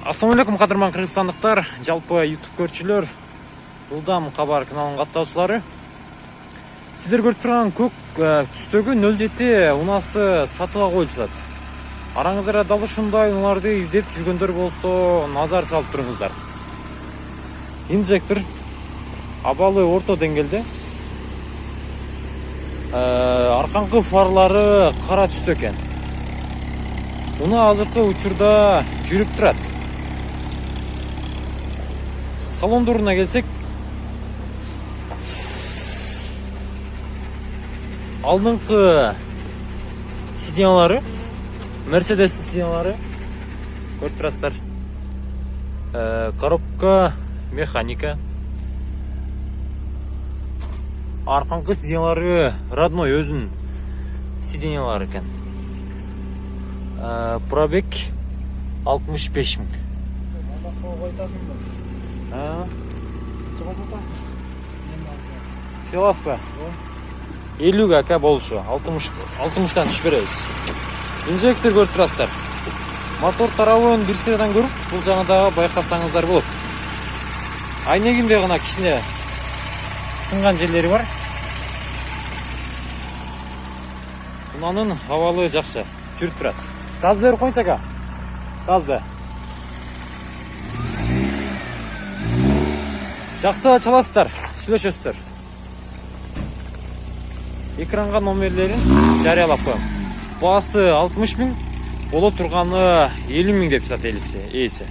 Ассалаумалейкум, кадырман кыргызстандыктар, жалпы YouTube көрчүлөр, Ылдам кабар каналынын каттаушылары. Сиздер көрүп турган көк түстөгү 07 унасы сатылга коюлат. Араңызда дал ушундай унааларды издеп жүргөндөр болсо, назар салып туруңуздар. Инжектор абалы орто деңгээлде. Арканкы фарлары кара түстө экен. Уна азыркы учурда жүрүп турат. Салондоруна келсек, алдыңкы сиденьялары, Мерседес сиденьялары көрүп турасыздар. Коробка механика. Арканкы сиденьялары родной өзүнүн сиденьялары экен. Пробег 65 000. Сыйласыз ба? 50 ака болушу, 60-тан түшүп беребиз. Инжектор көрүп турасыздар. Мотор тарабын бир сыйдан көрүп, бул жагындагы байкасаңыздар болот. Айнегинде гана кичине сынган жерлери бар. Унанын абалы жакшы, жүрүп турат. Газды берип коюңчу ака. Газды. Жақсы чаласыздар, сүйлөшөсүздөр. Экранга номерлерин жарыялап коем. Баасы 60 000, боло турганы 50 000 деп сат ээси.